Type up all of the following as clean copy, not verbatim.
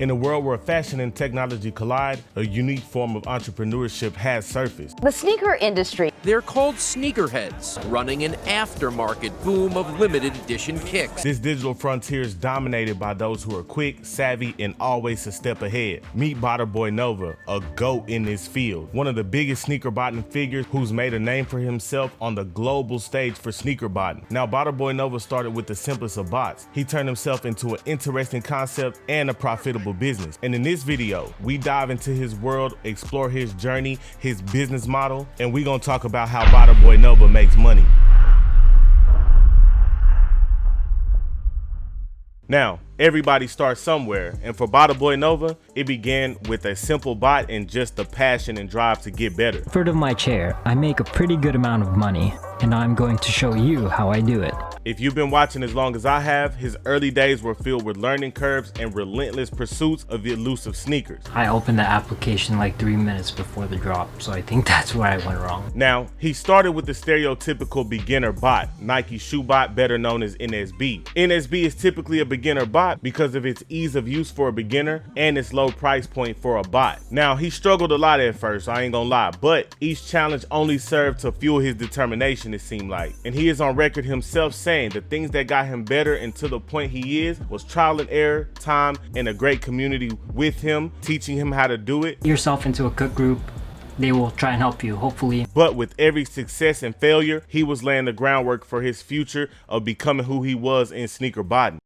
In a world where fashion and technology collide, a unique form of entrepreneurship has surfaced. The sneaker industry. They're called sneakerheads, running an aftermarket boom of limited edition kicks. This digital frontier is dominated by those who are quick, savvy, and always a step ahead. Meet Boy Nova, a GOAT in this field, one of the biggest sneaker botting figures who's made a name for himself on the global stage for sneaker botting. Now, Boy Nova started with the simplest of bots. He turned himself into an interesting concept and a profitable business. And in this video, we dive into his world, explore his journey, his business model, and we're gonna talk about how Boy Nova makes money. Now, everybody starts somewhere, and for Boy Nova, it began with a simple bot and just the passion and drive to get better. Comfort of my chair, I make a pretty good amount of money, and I'm going to show you how I do it. If you've been watching as long as I have, his early days were filled with learning curves and relentless pursuits of the elusive sneakers. I opened the application like 3 minutes before the drop, so I think that's where I went wrong. Now, he started with the stereotypical beginner bot, Nike shoe bot, better known as NSB. NSB is typically a beginner bot because of its ease of use for a beginner and its low price point for a bot. Now, he struggled a lot at first, I ain't gonna lie, but each challenge only served to fuel his determination, it seemed like. And he is on record himself saying the things that got him better and to the point he is was trial and error, time, and a great community with him, teaching him how to do it. Yourself into a cook group, they will try and help you, hopefully. But with every success and failure, he was laying the groundwork for his future of becoming who he was in sneaker botting.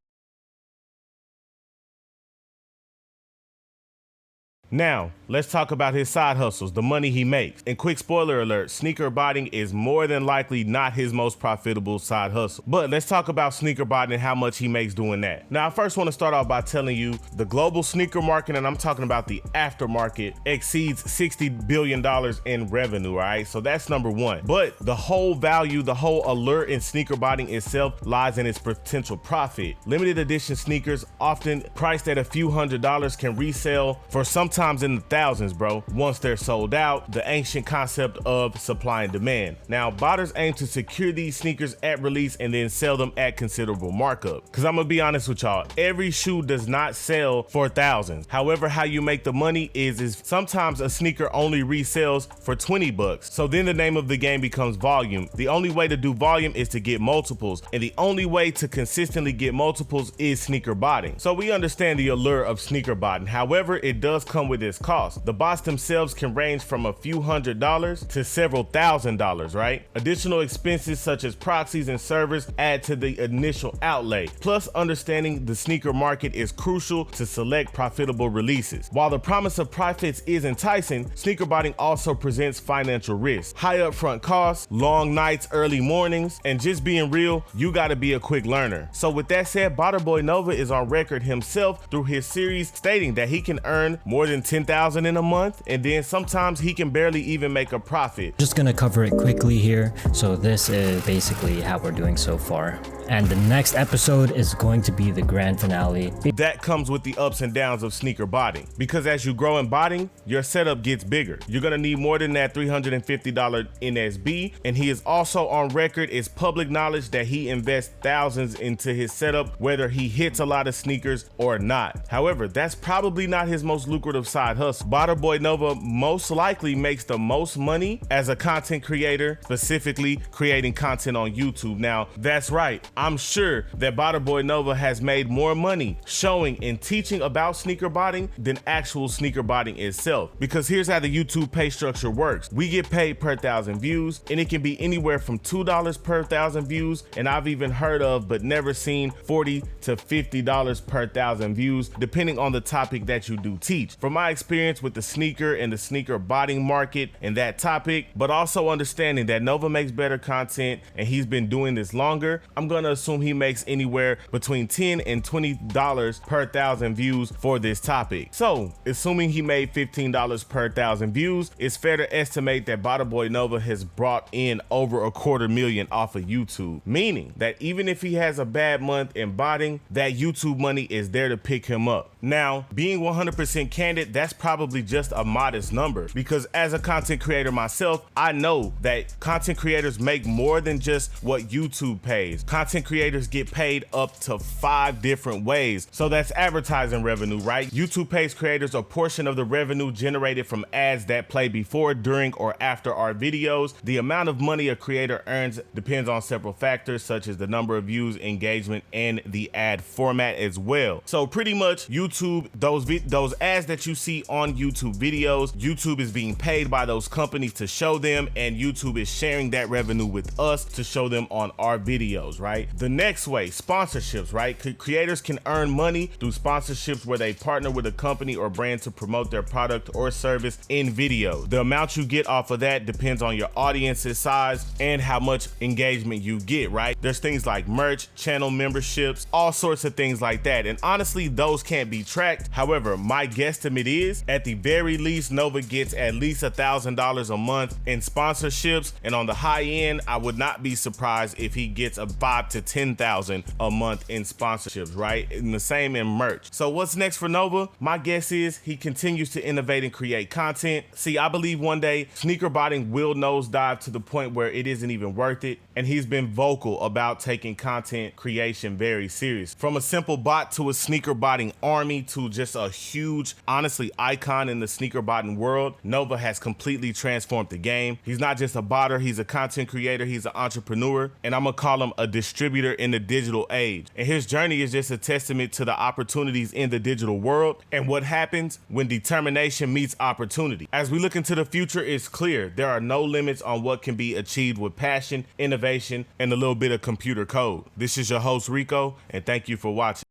Now, let's talk about his side hustles, the money he makes. And quick spoiler alert, sneaker botting is more than likely not his most profitable side hustle. But let's talk about sneaker botting and how much he makes doing that. Now, I first want to start off by telling you the global sneaker market, and I'm talking about the aftermarket, exceeds $60 billion in revenue, all right? So that's number one. But the whole value, the whole allure in sneaker botting itself lies in its potential profit. Limited edition sneakers, often priced at a few $100s, can resell for sometimes in the thousands, bro, once they're sold out. The ancient concept of supply and demand. Now, botters aim to secure these sneakers at release and then sell them at considerable markup. Cause I'm gonna be honest with y'all, every shoe does not sell for thousands. However, how you make the money is sometimes a sneaker only resells for 20 bucks. So then the name of the game becomes volume. The only way to do volume is to get multiples, and the only way to consistently get multiples is sneaker botting. So we understand the allure of sneaker botting. However, it does come with its cost. The bots themselves can range from a few $100s to several $1,000s, right? Additional expenses such as proxies and servers add to the initial outlay. Plus, understanding the sneaker market is crucial to select profitable releases. While the promise of profits is enticing, sneaker botting also presents financial risks. High upfront costs, long nights, early mornings, and just being real, you gotta be a quick learner. So with that said, Boy Nova is on record himself through his series stating that he can earn more than $10,000 in a month, and then sometimes he can barely even make a profit. Just gonna cover it quickly here. So this is basically how we're doing so far. And the next episode is going to be the grand finale. That comes with the ups and downs of sneaker botting, because as you grow in botting, your setup gets bigger. You're gonna need more than that $350 NSB, and he is also on record, it's public knowledge that he invests thousands into his setup, whether he hits a lot of sneakers or not. However, that's probably not his most lucrative side hustle. Boy Nova most likely makes the most money as a content creator, specifically creating content on YouTube. Now, that's right, I'm sure that Boy Nova has made more money showing and teaching about sneaker botting than actual sneaker botting itself. Because here's how the YouTube pay structure works. We get paid per 1,000 views, and it can be anywhere from $2 per 1,000 views, and I've even heard of but never seen $40 to $50 per 1,000 views, depending on the topic that you do teach. From my experience with the sneaker and the sneaker botting market and that topic, but also understanding that Nova makes better content and he's been doing this longer, I'm gonna assume he makes anywhere between $10 and $20 per 1,000 views for this topic. So, assuming he made $15 per 1,000 views, it's fair to estimate that Boy Nova has brought in over $250,000 off of YouTube, meaning that even if he has a bad month in botting, that YouTube money is there to pick him up. Now, being 100% candid, that's probably just a modest number, because as a content creator myself, I know that content creators make more than just what YouTube pays. Content creators get paid up to 5 different ways. So that's advertising revenue, right? YouTube pays creators a portion of the revenue generated from ads that play before, during, or after our videos. The amount of money a creator earns depends on several factors, such as the number of views, engagement, and the ad format as well. So pretty much YouTube, those ads that you see on YouTube videos, YouTube is being paid by those companies to show them, and YouTube is sharing that revenue with us to show them on our videos, right? The next way, sponsorships, right? Creators can earn money through sponsorships where they partner with a company or brand to promote their product or service in video. The amount you get off of that depends on your audience's size and how much engagement you get, right? There's things like merch, channel memberships, all sorts of things like that. And honestly, those can't be tracked. However, my guesstimate is at the very least, Nova gets at least $1,000 a month in sponsorships. And on the high end, I would not be surprised if he gets a 5 to 10,000 a month in sponsorships, right? And the same in merch. So what's next for Nova? My guess is he continues to innovate and create content. See, I believe one day sneaker botting will nosedive to the point where it isn't even worth it. And he's been vocal about taking content creation very serious. From a simple bot to a sneaker botting army to just a huge, honestly, icon in the sneaker botting world, Nova has completely transformed the game. He's not just a botter, he's a content creator, he's an entrepreneur, and I'm gonna call him a distributor in the digital age. And his journey is just a testament to the opportunities in the digital world and what happens when determination meets opportunity. As we look into the future, it's clear there are no limits on what can be achieved with passion, innovation, and a little bit of computer code. This is your host, Rico, and thank you for watching.